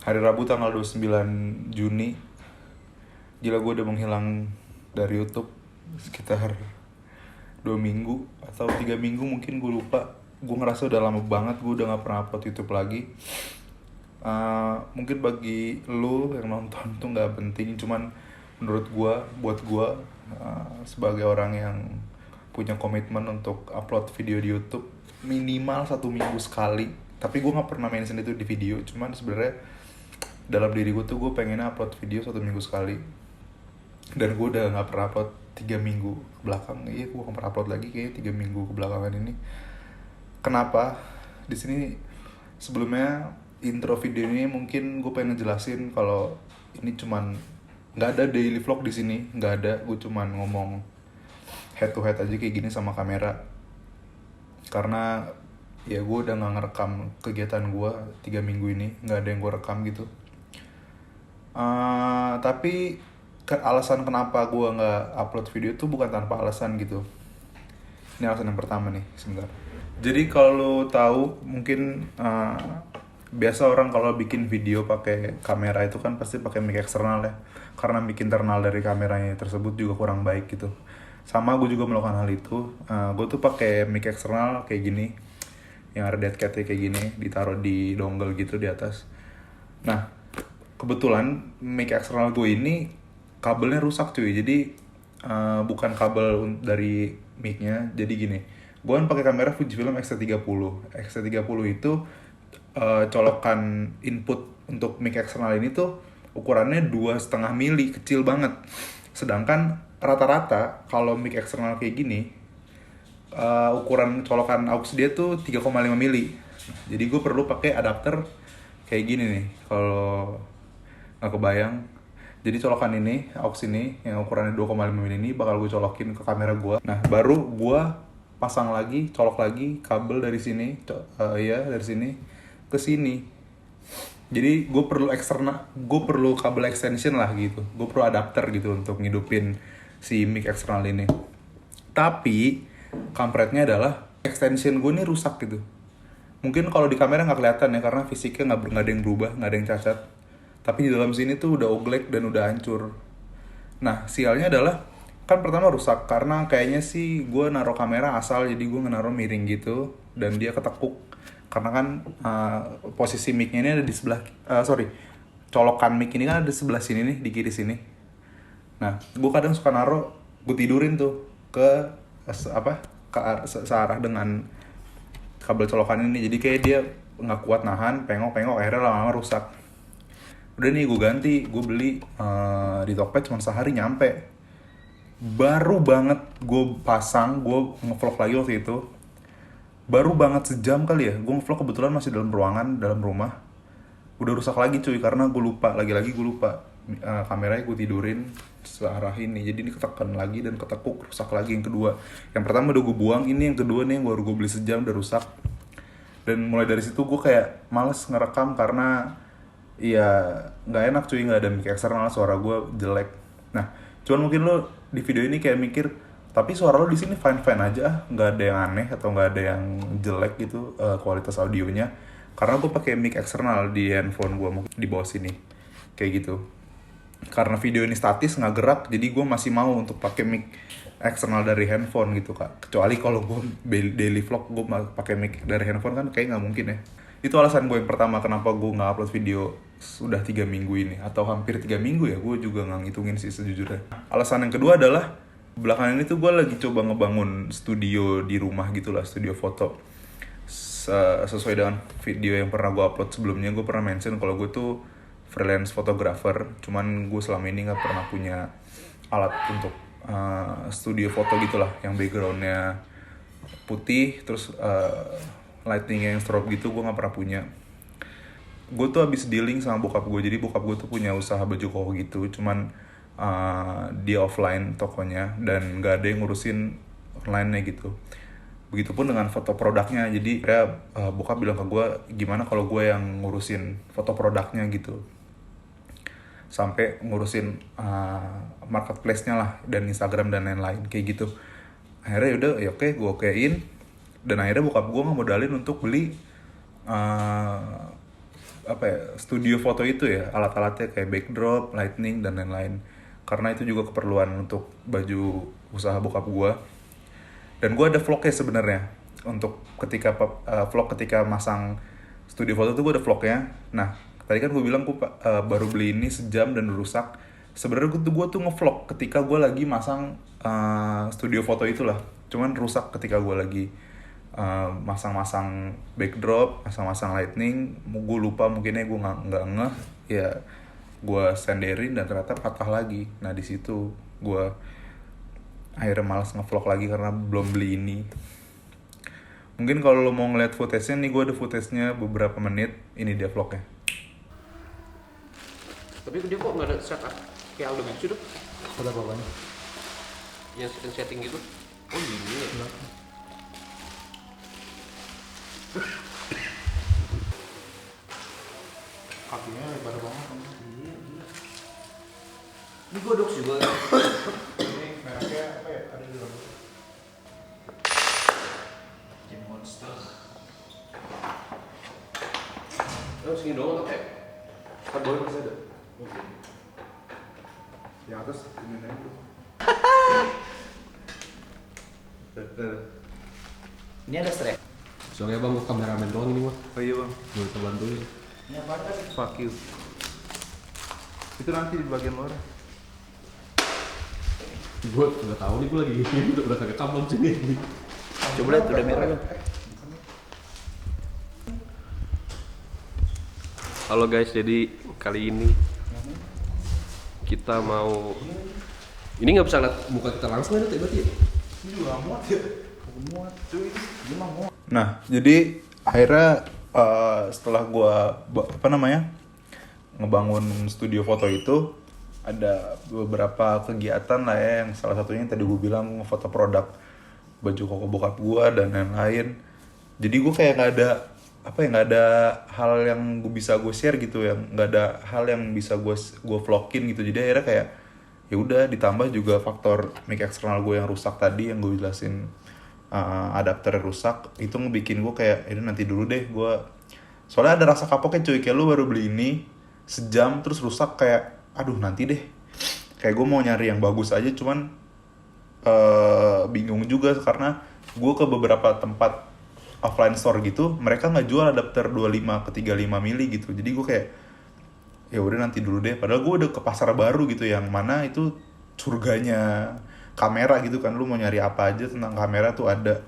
Hari Rabu tanggal 29 Juni. Gila, gue udah menghilang dari YouTube sekitar 2 minggu atau 3 minggu mungkin, gue lupa. Gue ngerasa udah lama banget gue udah gak pernah upload YouTube lagi. Mungkin bagi lu yang nonton tuh gak penting, cuman menurut gue, buat gue sebagai orang yang punya komitmen untuk upload video di YouTube minimal 1 minggu sekali. Tapi gue gak pernah mention itu di video, cuman sebenarnya dalam diri gue tuh gue pengennya upload video 1 minggu sekali. Dan gue udah gak pernah upload 3 minggu ke belakang. Iya, gue gak pernah upload lagi kayaknya 3 minggu ke belakangan ini. Kenapa? Di sini sebelumnya intro video ini mungkin gue pengen ngejelasin kalau ini cuman nggak ada daily vlog di sini, nggak ada. Gue cuman ngomong head to head aja kayak gini sama kamera. Karena ya gue udah nggak ngerekam kegiatan gue 3 minggu ini, nggak ada yang gue rekam gitu. Tapi alasan kenapa gue nggak upload video itu bukan tanpa alasan gitu. Ini alasan yang pertama nih, sebentar. Jadi kalau lo tahu mungkin biasa orang kalau bikin video pakai kamera itu kan pasti pakai mic eksternal ya. Karena mic internal dari kameranya tersebut juga kurang baik gitu. Sama gue juga melakukan hal itu. Gue tuh pakai mic eksternal kayak gini, yang ada dead cat-nya kayak gini, ditaruh di dongle gitu di atas. Nah, kebetulan mic eksternal gue ini kabelnya rusak cuy. Jadi bukan kabel dari mic-nya. Jadi gini, gue kan pakai kamera Fujifilm X-T30. X-T30 itu colokan input untuk mic eksternal ini tuh ukurannya 2,5 mili, kecil banget. Sedangkan rata-rata kalau mic eksternal kayak gini ukuran colokan aux dia tuh 3,5 mili. Jadi gue perlu pakai adapter kayak gini nih. Kalau nggak kebayang, jadi colokan ini, aux ini yang ukurannya 2,5 mili ini bakal gue colokin ke kamera gue. Nah, baru gue pasang lagi, colok lagi kabel dari sini, dari sini ke sini. Jadi gue perlu kabel extension lah gitu. Gue perlu adapter gitu untuk ngidupin si mic eksternal ini. Tapi kampretnya adalah extension gue ini rusak gitu. Mungkin kalau di kamera nggak kelihatan ya, karena fisiknya nggak ada yang berubah, nggak ada yang cacat. Tapi di dalam sini tuh udah oglek dan udah hancur. Nah, sialnya adalah kan pertama rusak karena kayaknya sih gue naruh kamera asal, jadi gue naruh miring gitu dan dia ketekuk. Karena kan posisi mic-nya ini ada di sebelah, colokan mic ini kan ada di sebelah sini nih, di kiri sini. Nah, gue kadang suka naruh, gue tidurin tuh ke searah dengan kabel colokan ini. Jadi kayak dia nggak kuat nahan, pengok-pengok, akhirnya lama-lama rusak. Udah nih gue ganti, gue beli di Tokped cuma sehari nyampe. Baru banget gue pasang, gue ngevlog lagi waktu itu. Baru banget sejam kali ya, gue ngevlog kebetulan masih dalam ruangan, dalam rumah. Udah rusak lagi cuy, karena gue lupa, lagi-lagi gue lupa. Kameranya gue tidurin searah ini, jadi ini ketekan lagi dan ketekuk, rusak lagi yang kedua. Yang pertama udah gue buang, ini yang kedua nih yang baru gue beli sejam udah rusak. Dan mulai dari situ gue kayak males ngerekam karena ya nggak enak cuy, nggak ada mic eksternal, suara gue jelek. Nah, cuman mungkin lo di video ini kayak mikir, tapi suara lo di sini fine aja, nggak ada yang aneh atau nggak ada yang jelek gitu kualitas audionya, karena gue pakai mic eksternal di handphone gue di bawah sini kayak gitu. Karena video ini statis nggak gerak, jadi gue masih mau untuk pakai mic eksternal dari handphone gitu kak. Kecuali kalau gue daily vlog gue pakai mic dari handphone kan kayak nggak mungkin ya. Itu alasan gue yang pertama kenapa gue nggak upload video sudah 3 minggu ini, atau hampir 3 minggu ya, gue juga nggak ngitungin sih sejujurnya. Alasan yang kedua adalah belakangan ini tuh gue lagi coba ngebangun studio di rumah gitulah, studio foto. Sesuai dengan video yang pernah gue upload sebelumnya, gue pernah mention kalau gue tuh freelance photographer, cuman gue selama ini nggak pernah punya alat untuk studio foto gitulah, yang backgroundnya putih terus lightingnya yang strobe gitu, gue nggak pernah punya. Gue tuh abis dealing sama bokap gue, jadi bokap gue tuh punya usaha baju koko gitu, cuman dia offline tokonya dan nggak ada yang ngurusin online-nya gitu. Begitupun dengan foto produknya, jadi bokap bilang ke gue gimana kalau gue yang ngurusin foto produknya gitu, sampai ngurusin marketplace-nya lah dan Instagram dan lain-lain kayak gitu. Akhirnya yaudah ya oke, gue okein. Dan akhirnya bokap gue ngemodalin untuk beli studio foto itu ya, alat-alatnya kayak backdrop, lighting dan lain-lain. Karena itu juga keperluan untuk baju usaha bokap gue. Dan gue ada vlognya sebenarnya untuk vlog ketika masang studio foto tuh gue ada vlognya. Nah tadi kan gue bilang gue baru beli ini sejam dan rusak. Sebenarnya gue tuh ngevlog ketika gue lagi masang studio foto itulah. Cuman rusak ketika gue lagi masang-masang backdrop, masang-masang lightning. Gue lupa mungkinnya gue nggak ngeh ya, gue senderin dan ternyata patah lagi. Nah di situ gue akhirnya malas ngevlog lagi karena belum beli ini. Mungkin kalau lo mau ngeliat footage-nya nih, gue ada footage-nya beberapa menit. Ini dia vlognya. Tapi dia kok nggak ada setup kayak Aldo gitu dong? Udah bawahnya. Yang setting gitu? Oh ini ya? Kakinya lebar banget. Ini godok juga. Ini mereknya apa ya? Ada di dalam. Gym Monster. Oh segini doang atau kayak? Kan boleh masih ada. Oke. Yang atas ini dulu. Ini ada strap. Soalnya bang, gue kameramen doang ini mah. Oh iya bang. Gue kita bantuin. Ini apa kan? Fuck you. Itu nanti di bagian luar. Gue udah tahu nih, gue lagi udah kagak kampung sini. Coba lihat udah merah kan? Halo guys, jadi kali ini kita mau ini nggak bisa lihat muka kita langsung ya berarti ya? Ini juga muat ya. Muat cuy. Ini mah muat. Nah, jadi akhirnya setelah gua ngebangun studio foto itu, ada beberapa kegiatan lah ya, yang salah satunya yang tadi gue bilang ngefoto produk baju koko bokap gue dan lain-lain. Jadi gue kayak nggak ada hal yang bisa gue share gitu, yang nggak ada hal yang bisa gue vlogin gitu. Jadi akhirnya kayak ya udah, ditambah juga faktor mic eksternal gue yang rusak tadi, yang gue jelasin adapter rusak, itu ngebikin gue kayak ini nanti dulu deh gue. Soalnya ada rasa kapoknya cuy, kayak lu baru beli ini sejam terus rusak, kayak aduh nanti deh. Kayak gue mau nyari yang bagus aja, cuman bingung juga karena gue ke beberapa tempat offline store gitu, mereka nggak jual adapter 25 ke 35 mili gitu. Jadi gue kayak ya udah nanti dulu deh. Padahal gue udah ke pasar baru gitu, yang mana itu surganya kamera gitu kan, lu mau nyari apa aja tentang kamera tuh ada.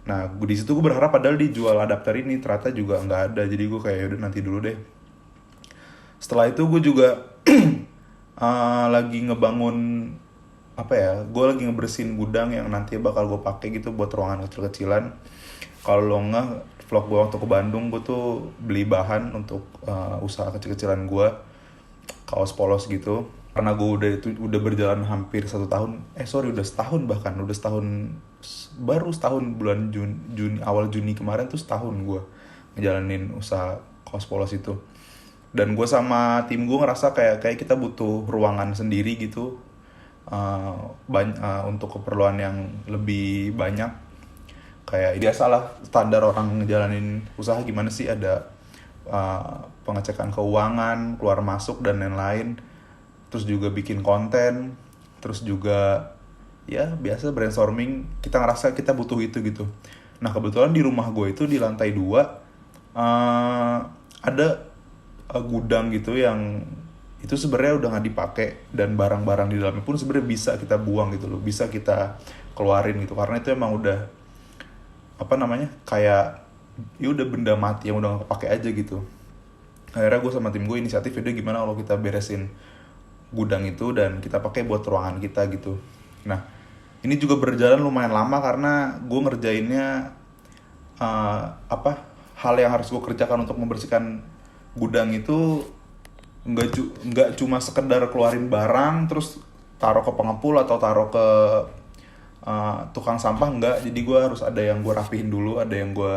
Nah di situ gue berharap padahal dijual adapter ini, ternyata juga nggak ada. Jadi gue kayak udah nanti dulu deh. Setelah itu gue juga lagi ngebangun gue lagi ngebersihin gudang yang nanti bakal gue pakai gitu buat ruangan kecil-kecilan. Kalau lo nggak vlog gue waktu ke Bandung, gue tuh beli bahan untuk usaha kecil-kecilan gue, kaos polos gitu. Karena gue udah berjalan hampir 1 tahun, udah setahun bahkan, baru setahun bulan Juni awal Juni kemarin tuh setahun gue ngejalanin usaha kaos polos itu. Dan gue sama tim gue ngerasa kayak kita butuh ruangan sendiri gitu, untuk keperluan yang lebih banyak. Kayak biasalah standar orang ngejalanin usaha gimana sih, ada pengecekan keuangan, keluar masuk dan lain-lain. Terus juga bikin konten, terus juga ya biasa brainstorming. Kita ngerasa kita butuh itu gitu. Nah kebetulan di rumah gue itu di lantai 2 ada gudang gitu yang itu sebenarnya udah nggak dipakai, dan barang-barang di dalamnya pun sebenarnya bisa kita buang gitu loh, bisa kita keluarin gitu, karena itu emang udah kayak ya udah benda mati yang udah nggak kepake aja gitu. Akhirnya gue sama tim gue inisiatif, udah gimana kalau kita beresin gudang itu dan kita pakai buat ruangan kita gitu. Nah ini juga berjalan lumayan lama karena gue ngerjainnya hal yang harus gue kerjakan untuk membersihkan gudang itu nggak cuma sekedar keluarin barang terus taruh ke pengepul atau taruh ke tukang sampah, enggak. Jadi gue harus ada yang gue rapihin dulu, ada yang gue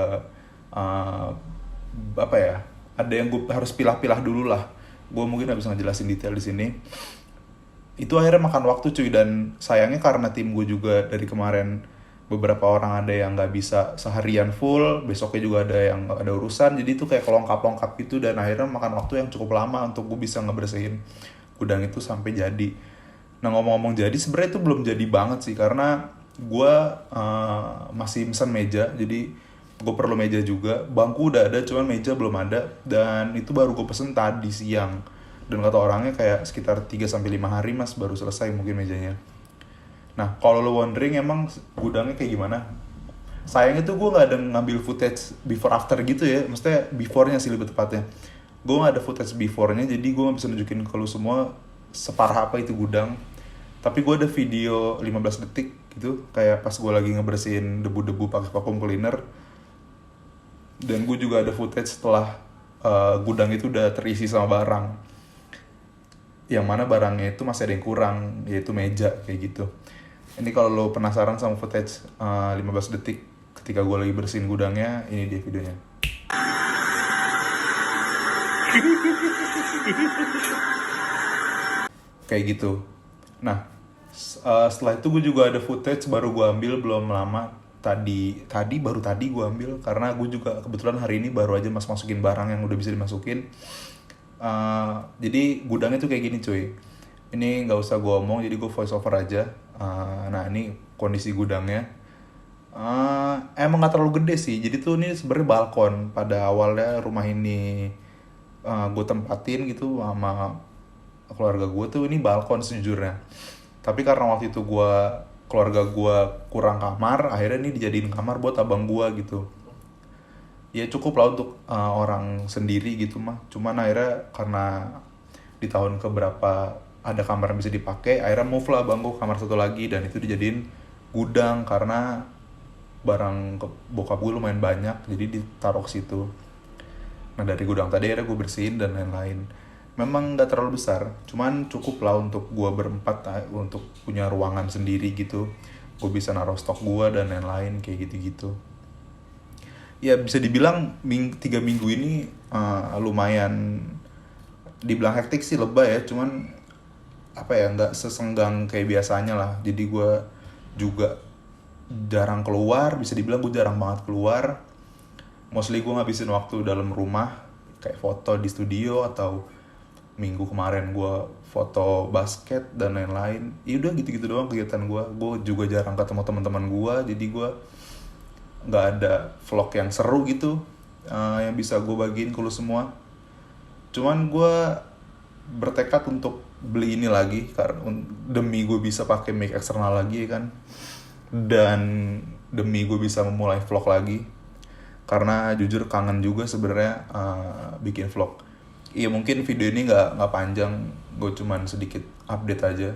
ada yang gue harus pilah-pilah dulu lah. Gue mungkin gak bisa ngejelasin detail di sini. Itu akhirnya makan waktu cuy, dan sayangnya karena tim gue juga dari kemarin beberapa orang ada yang nggak bisa seharian full, besoknya juga ada yang ada urusan, jadi itu kayak kelongkap-longkap gitu, dan akhirnya makan waktu yang cukup lama untuk gue bisa ngebersihin gudang itu sampai jadi. Nah ngomong-ngomong jadi, sebenarnya itu belum jadi banget sih, karena gue masih mesen meja, jadi gue perlu meja juga, bangku udah ada cuman meja belum ada, dan itu baru gue pesen tadi siang, dan kata orangnya kayak sekitar 3-5 hari mas baru selesai mungkin mejanya. Nah, kalau lo wondering emang gudangnya kayak gimana? Sayangnya tuh gue nggak ada ngambil footage before after gitu ya. Maksudnya before-nya sih lebih tepatnya. Gue nggak ada footage before-nya, jadi gue nggak bisa nunjukin ke lo semua separah apa itu gudang. Tapi gue ada video 15 detik gitu, kayak pas gue lagi ngebersihin debu-debu pakai vacuum cleaner. Dan gue juga ada footage setelah gudang itu udah terisi sama barang. Yang mana barangnya itu masih ada yang kurang, yaitu meja kayak gitu. Ini kalau lo penasaran sama footage 15 detik ketika gue lagi bersihin gudangnya, ini dia videonya. Kayak gitu. Nah, setelah itu gue juga ada footage baru gue ambil belum lama. Baru tadi gue ambil, karena gue juga kebetulan hari ini baru aja masukin barang yang udah bisa dimasukin. Jadi gudangnya tuh kayak gini cuy. Ini nggak usah gue omong, jadi gue voice over aja. Nah ini kondisi gudangnya. Emang nggak terlalu gede sih. Jadi tuh ini sebenarnya balkon. Pada awalnya rumah ini gue tempatin gitu sama keluarga gue tuh, ini balkon sejujurnya. Tapi karena waktu itu keluarga gue kurang kamar, akhirnya ini dijadiin kamar buat abang gue gitu. Ya cukup lah untuk orang sendiri gitu mah. Cuman akhirnya karena di tahun keberapa ada kamar yang bisa dipakai, akhirnya move lah bang gue ke kamar satu lagi, dan itu dijadiin gudang karena barang bokap gue lumayan banyak, jadi ditaruh ke situ. Nah dari gudang tadi akhirnya gue bersihin dan lain-lain. Memang nggak terlalu besar, cuman cukup lah untuk gue berempat untuk punya ruangan sendiri gitu. Gue bisa naruh stok gue dan lain-lain kayak gitu-gitu. Ya bisa dibilang 3 minggu ini lumayan, dibilang hektik sih lebay ya, cuman apa ya, nggak sesenggang kayak biasanya lah. Jadi gue juga jarang keluar, bisa dibilang gue jarang banget keluar. Mostly gue ngabisin waktu dalam rumah, kayak foto di studio, atau minggu kemarin gue foto basket dan lain-lain. Ya udah gitu-gitu doang kegiatan gue. Gue juga jarang ketemu teman-teman gue, jadi gue nggak ada vlog yang seru gitu yang bisa gue bagiin ke lu semua. Cuman gue bertekad untuk beli ini lagi karena demi gue bisa pakai mic eksternal lagi kan, dan demi gue bisa memulai vlog lagi, karena jujur kangen juga sebenarnya bikin vlog. Iya mungkin video ini nggak panjang, gue cuman sedikit update aja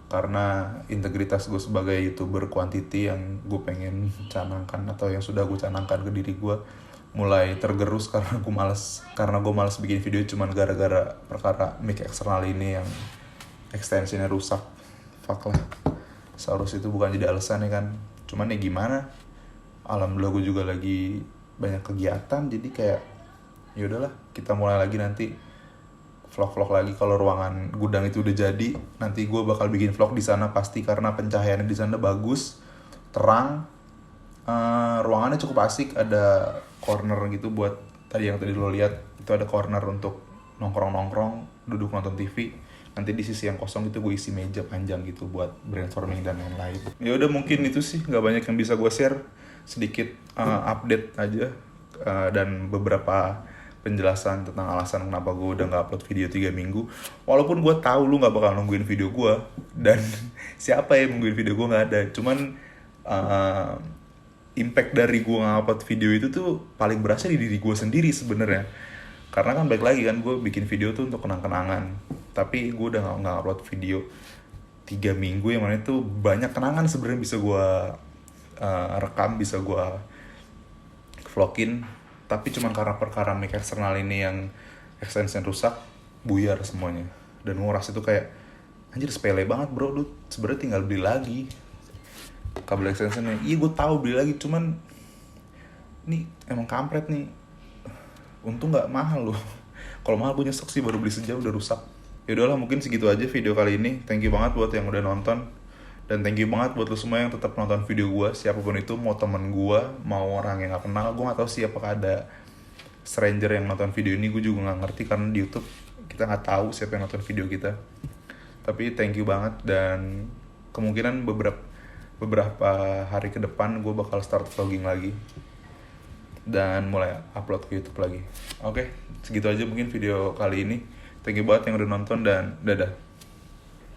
karena integritas gue sebagai YouTuber quantity yang gue pengen canangkan, atau yang sudah gue canangkan ke diri gue, mulai tergerus karena gue malas bikin video cuman gara-gara perkara mic eksternal ini yang extensionnya rusak. Fuck lah, seharusnya itu bukan jadi alasan ya kan. Cuman ya gimana, alhamdulillah gue juga lagi banyak kegiatan, jadi kayak ya udahlah, kita mulai lagi nanti vlog-vlog lagi. Kalau ruangan gudang itu udah jadi, nanti gue bakal bikin vlog di sana pasti, karena pencahayaannya di sana bagus, terang. Ruangannya cukup asik, ada corner gitu buat tadi lo lihat, itu ada corner untuk nongkrong-nongkrong, duduk nonton TV. Nanti di sisi yang kosong itu gue isi meja panjang gitu buat brainstorming dan lain-lain. Ya udah mungkin itu sih, nggak banyak yang bisa gue share, sedikit update aja dan beberapa penjelasan tentang alasan kenapa gue udah nggak upload video 3 minggu. Walaupun gue tahu lu nggak bakal nungguin video gue, dan siapa yang nungguin video gue, nggak ada. Cuman impact dari gue ngupload video itu tuh paling berasa di diri gue sendiri sebenarnya. Karena kan balik lagi kan, gue bikin video tuh untuk kenang-kenangan, tapi gue udah nggak upload video 3 minggu, yang mana itu banyak kenangan sebenarnya bisa gue rekam, bisa gue vlogin. Tapi cuman karena perkara mic eksternal ini yang extension rusak, buyar semuanya. Dan gue ngerasa itu kayak, anjir sepele banget bro, lu sebenarnya tinggal beli lagi kabel extensionnya. Iya gue tahu beli lagi, cuman ini emang kampret nih. Untung nggak mahal loh. Kalau mahal gue nyesek sih, baru beli sejam udah rusak. Ya udahlah, mungkin segitu aja video kali ini. Thank you banget buat yang udah nonton. Dan thank you banget buat lo semua yang tetap nonton video gue, siapapun itu, mau temen gue, mau orang yang gak kenal. Gue gak tahu sih apakah ada stranger yang nonton video ini, gue juga gak ngerti karena di YouTube kita gak tahu siapa yang nonton video kita. Tapi thank you banget, dan kemungkinan beberapa hari ke depan gue bakal start vlogging lagi dan mulai upload ke YouTube lagi. Oke, segitu aja mungkin video kali ini. Thank you banget yang udah nonton, dan dadah.